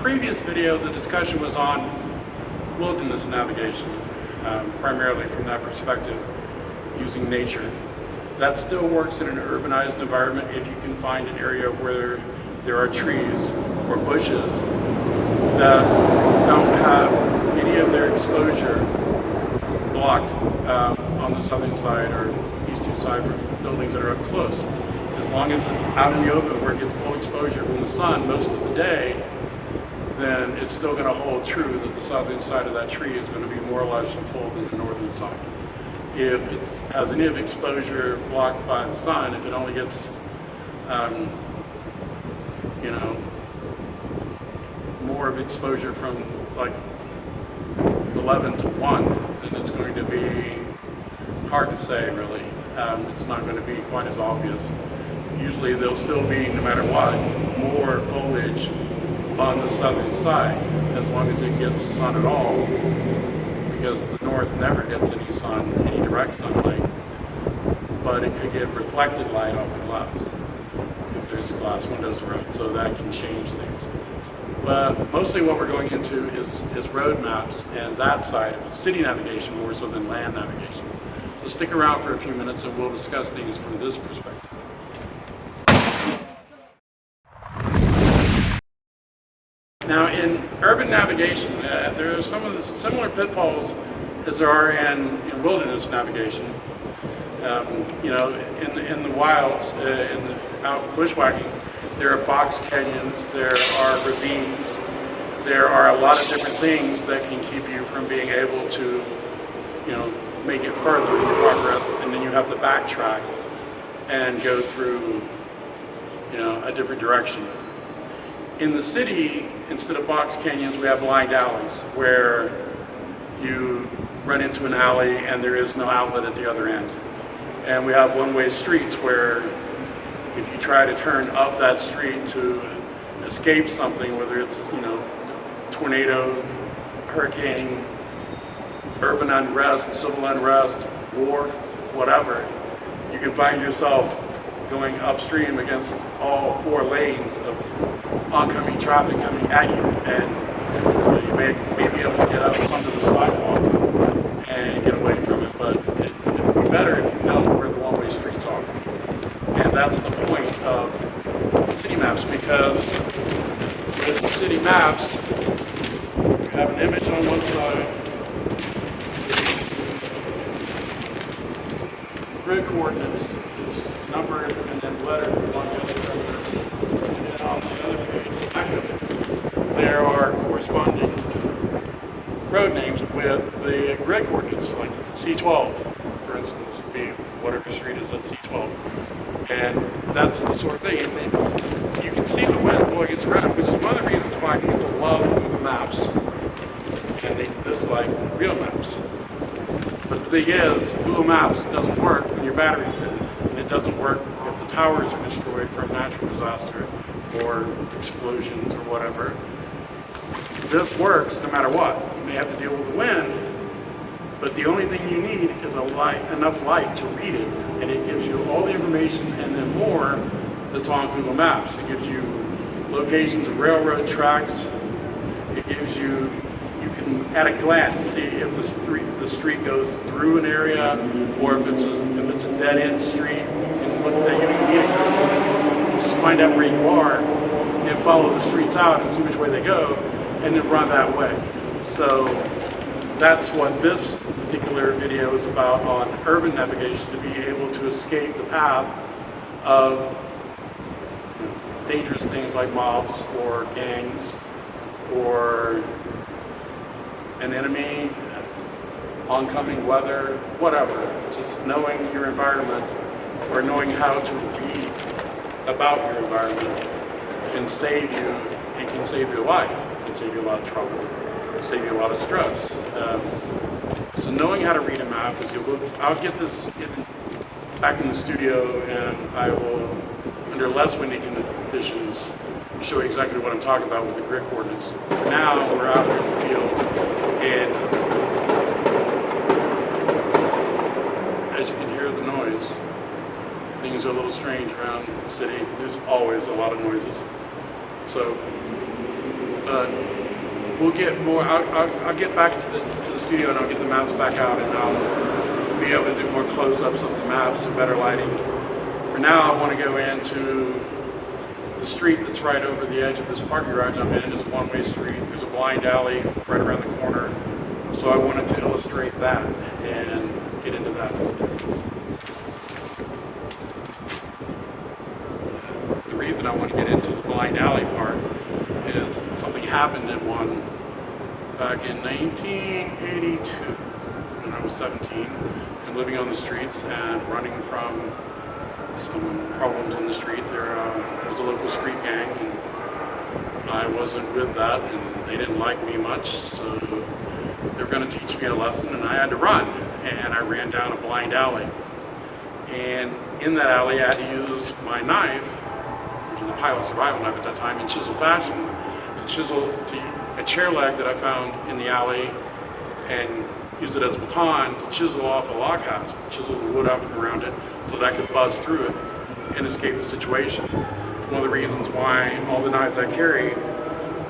previous video, the discussion was on wilderness navigation, primarily from that perspective, using nature. That still works in an urbanized environment if you can find an area where there are trees or bushes that don't have any of their exposure blocked on the southern side or eastern side from buildings that are up close. As long as it's out in the open where it gets full exposure from the sun most of the day, then it's still going to hold true that the southern side of that tree is going to be more lush and full than the northern side. If it has any of exposure blocked by the sun, if it only gets, more of exposure from like 11 to 1, then it's going to be hard to say really. It's not going to be quite as obvious. Usually there'll still be, no matter what, more foliage on the southern side, as long as it gets sun at all, because the north never gets any sun, any direct sunlight, but it could get reflected light off the glass if there's glass windows around, so that can change things. But mostly what we're going into is road maps and that side of city navigation more so than land navigation. So stick around for a few minutes and we'll discuss things from this perspective. Now, in urban navigation, there are some of the similar pitfalls as there are in wilderness navigation. In the wilds, out bushwhacking, there are box canyons, there are ravines, there are a lot of different things that can keep you from being able to, make it further in your progress, and then you have to backtrack and go through, a different direction. In the city, instead of box canyons, we have blind alleys where you run into an alley and there is no outlet at the other end. And we have one-way streets where if you try to turn up that street to escape something, whether it's, tornado, hurricane, urban unrest, civil unrest, war, whatever, you can find yourself going upstream against all 4 lanes of oncoming traffic coming at you, and you may be able to get up onto the sidewalk and get away from it, but it would be better if you know where the one-way streets are. And that's the point of city maps, because with city maps, you have an image on one side, grid coordinates is numbered and then lettered on the other perimeter. And then on the other page, active, there are corresponding road names with the grid coordinates, like C12, for instance, would be whatever street is at C12. And that's the sort of thing. And you can see the wind blowing its around, which is one of the reasons why people love Google Maps and they dislike real maps. But the thing is, Google Maps doesn't work when your battery's dead, and it doesn't work if the towers are destroyed from natural disaster or explosions or whatever. This works no matter what. You may have to deal with the wind, but the only thing you need is enough light to read it, and it gives you all the information and then more that's on Google Maps. It gives you locations of railroad tracks. It gives you can at a glance see if the street goes through an area, or if it's a dead end street. You can look at that. You don't need a grid. You just find out where you are and follow the streets out and see which way they go, and then run that way. So that's what this particular video is about on urban navigation, to be able to escape the path of dangerous things like mobs or gangs or an enemy, oncoming weather, whatever. Just knowing your environment or knowing how to read about your environment can save you and can save your life. It can save you a lot of trouble, save you a lot of stress. So knowing how to read a map is good. I'll get this back in the studio, and I will, under less windy conditions, show you exactly what I'm talking about with the grid coordinates. For now, we're out here in the field, and as you can hear the noise, things are a little strange around the city. There's always a lot of noises. So But we'll get more. I'll get back to the studio and I'll get the maps back out and I'll be able to do more close-ups of the maps and better lighting. For now, I want to go into the street that's right over the edge of this parking garage I'm in. Is a one-way street. There's a blind alley right around the corner. So I wanted to illustrate that and get into that. The reason I want to get into the blind alley part is something happened in one back in 1982 when I was 17 and living on the streets and running from some problems on the street. There was a local street gang and I wasn't with that and they didn't like me much, so they were going to teach me a lesson and I had to run, and I ran down a blind alley, and in that alley I had to use my knife, which was a pilot survival knife at that time, in chisel fashion to chisel a chair leg that I found in the alley and use it as a baton to chisel off a log house, chisel the wood up and around it so that I could buzz through it and escape the situation. One of the reasons why all the knives I carry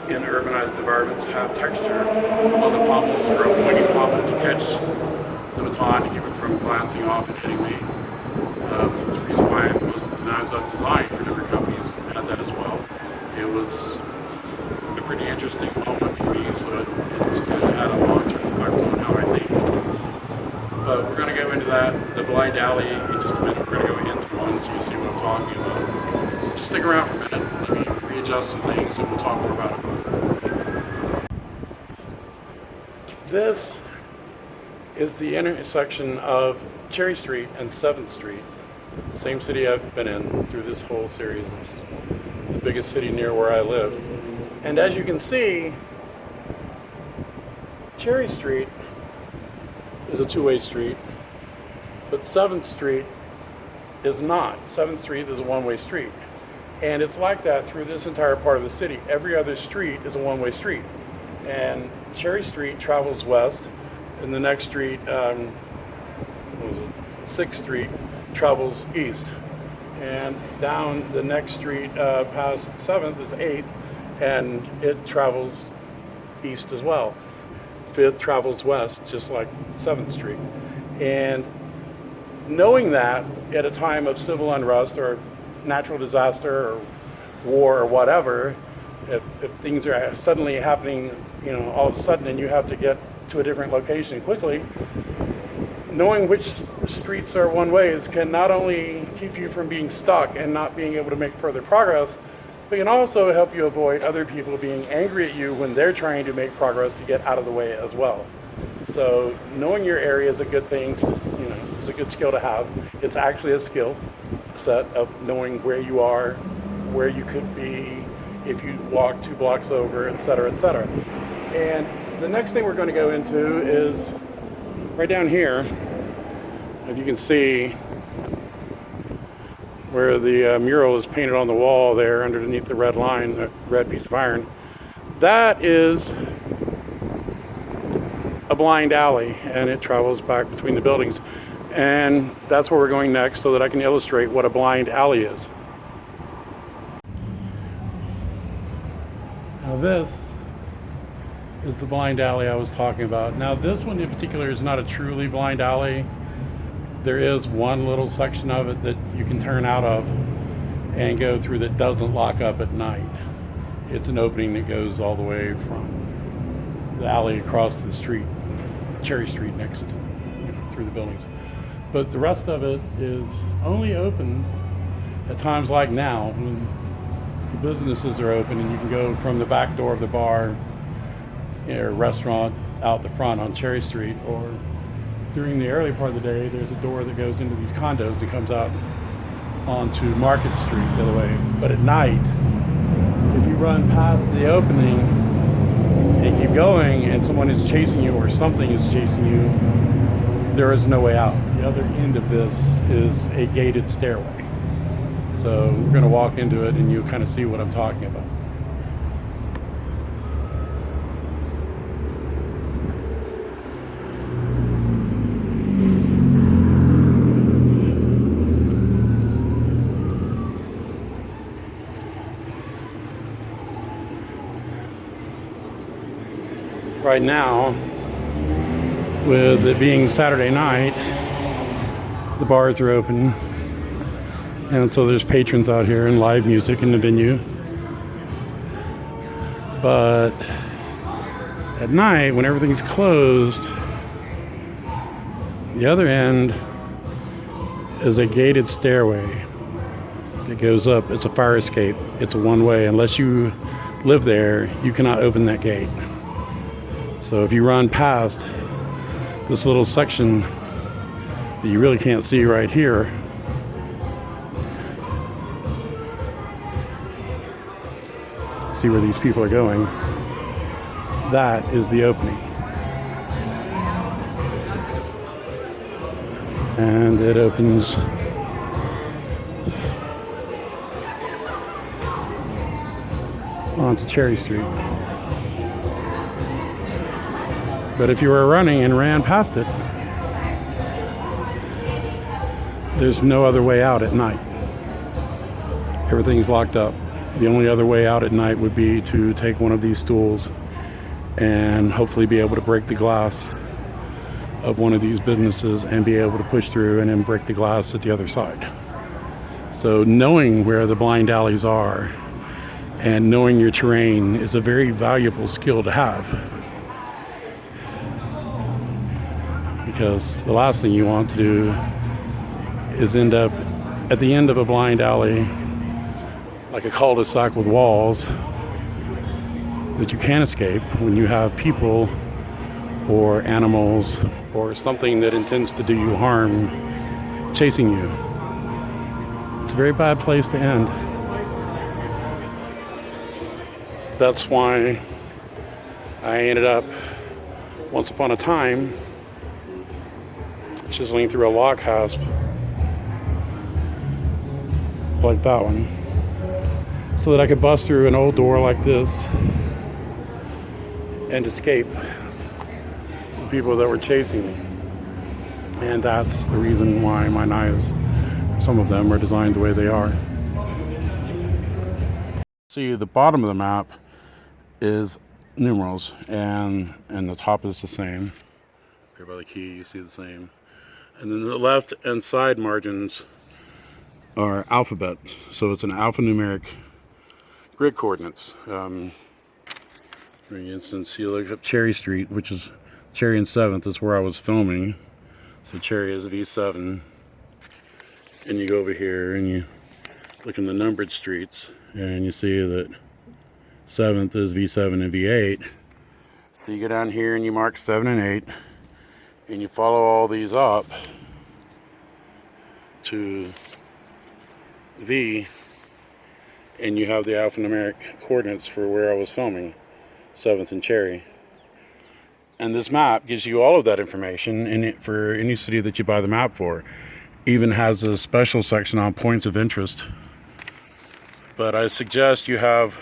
in urbanized environments have texture on the pommels or a pointing pommel to catch the baton to keep it from glancing off and hitting me. The reason why most of the knives I've designed for different companies had that as well. It was a pretty interesting moment for me, so it's kind of had a long-term effect on how I think. But we're going to go into that, the blind alley, in just a minute. We're going to go into one so you see what I'm talking about. So just stick around for a minute. Let me readjust some things and we'll talk more about it. This is the intersection of Cherry Street and 7th Street. Same city I've been in through this whole series. It's the biggest city near where I live. And as you can see, Cherry Street is a two-way street, but 7th Street is not. 7th Street is a one-way street. And it's like that through this entire part of the city. Every other street is a one-way street. And Cherry Street travels west, and the next street, 6th Street, travels east. And down the next street past 7th is 8th, and it travels east as well. 5th travels west, just like 7th Street. And knowing that at a time of civil unrest or natural disaster or war or whatever, if things are suddenly happening, all of a sudden, and you have to get to a different location quickly, knowing which streets are one ways can not only keep you from being stuck and not being able to make further progress, but can also help you avoid other people being angry at you when they're trying to make progress to get out of the way as well. So knowing your area is a good thing is a good skill to have. It's actually a skill set of knowing where you are, where you could be if you walk 2 blocks over, et cetera, et cetera. And the next thing we're going to go into is right down here. If you can see where the mural is painted on the wall there underneath the red line, the red piece of iron, that is a blind alley, and it travels back between the buildings. And that's where we're going next so that I can illustrate what a blind alley is. Now this is the blind alley I was talking about. Now this one in particular is not a truly blind alley. There is one little section of it that you can turn out of and go through that doesn't lock up at night. It's an opening that goes all the way from the alley across to the street, Cherry Street next, through the buildings. But the rest of it is only open at times like now when the businesses are open and you can go from the back door of the bar or restaurant out the front on Cherry Street, or during the early part of the day there's a door that goes into these condos that comes out onto Market Street the other way. But at night, if you run past the opening and keep going and someone is chasing you or something is chasing you, there is no way out. The other end of this is a gated stairway. So we're going to walk into it and you'll kind of see what I'm talking about. right now, with it being Saturday night, the bars are open, and so there's patrons out here and live music in the venue. But at night, when everything's closed, the other end is a gated stairway that goes up. It's a fire escape. It's a one-way. Unless you live there, you cannot open that gate. So if you run past this little section that you really can't see right here, see where these people are going, that is the opening. And it opens onto Cherry Street. But if you were running and ran past it, there's no other way out at night. Everything's locked up. The only other way out at night would be to take one of these stools and hopefully be able to break the glass of one of these businesses and be able to push through and then break the glass at the other side. So knowing where the blind alleys are and knowing your terrain is a very valuable skill to have, because the last thing you want to do is end up at the end of a blind alley, like a cul-de-sac with walls that you can't escape, when you have people or animals or something that intends to do you harm chasing you. It's a very bad place to end. That's why I ended up, once upon a time, chiseling through a lock hasp like that one, so that I could bust through an old door like this and escape the people that were chasing me. And that's the reason why my knives, some of them, are designed the way they are. See, the bottom of the map is numerals, and the top is the same. Here by the key, you see the same. And then the left and side margins are alphabet, so it's an alphanumeric grid coordinates. For instance, you look up Cherry Street, which is Cherry and 7th, is where I was filming. So Cherry is V7, and you go over here and you look in the numbered streets, and you see that 7th is V7 and V8. So you go down here and you mark 7 and 8, and you follow all these up to V, and you have the alphanumeric coordinates for where I was filming, 7th and Cherry. And this map gives you all of that information in it for any city that you buy the map for. Even has a special section on points of interest. But I suggest you have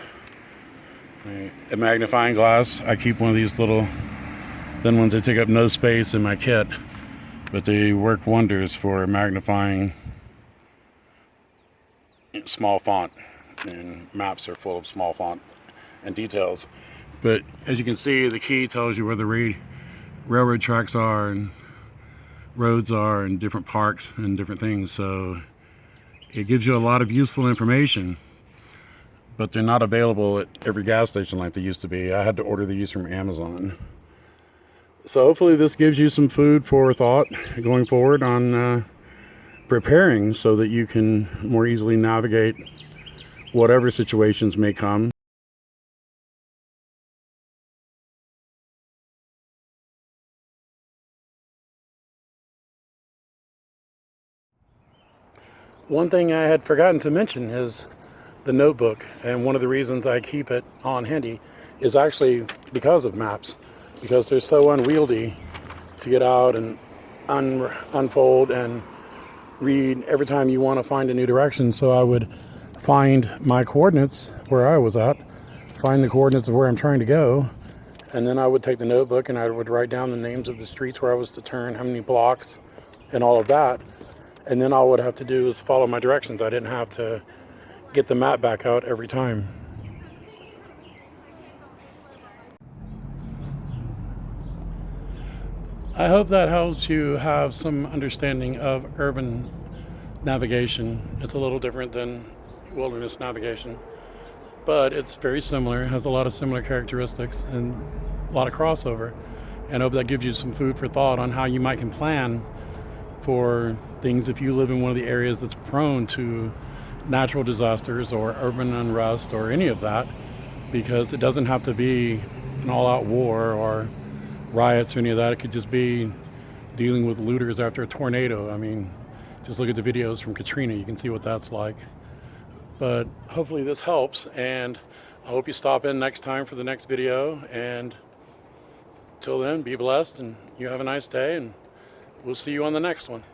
a magnifying glass. I keep one of these little thin ones that take up no space in my kit, but they work wonders for magnifying small font, and maps are full of small font and details. But as you can see, the key tells you where the railroad tracks are and roads are and different parks and different things. So it gives you a lot of useful information, but they're not available at every gas station like they used to be. I had to order these from Amazon. So hopefully this gives you some food for thought going forward on preparing so that you can more easily navigate whatever situations may come. One thing I had forgotten to mention is the notebook, and one of the reasons I keep it on handy is actually because of maps, because they're so unwieldy to get out and unfold and read every time you want to find a new direction. So I would find my coordinates where I was at, find the coordinates of where I'm trying to go, and then I would take the notebook and I would write down the names of the streets where I was to turn, how many blocks, and all of that. And then all I would have to do is follow my directions. I didn't have to get the map back out every time. I hope that helps you have some understanding of urban navigation. It's a little different than wilderness navigation, but it's very similar. It has a lot of similar characteristics and a lot of crossover. And I hope that gives you some food for thought on how you might can plan for things if you live in one of the areas that's prone to natural disasters or urban unrest or any of that, because it doesn't have to be an all-out war or riots or any of that. It could just be dealing with looters after a tornado. I mean, just look at the videos from Katrina. You can see what that's like. But hopefully this helps, and I hope you stop in next time for the next video. And till then, be blessed, and you have a nice day, and we'll see you on the next one.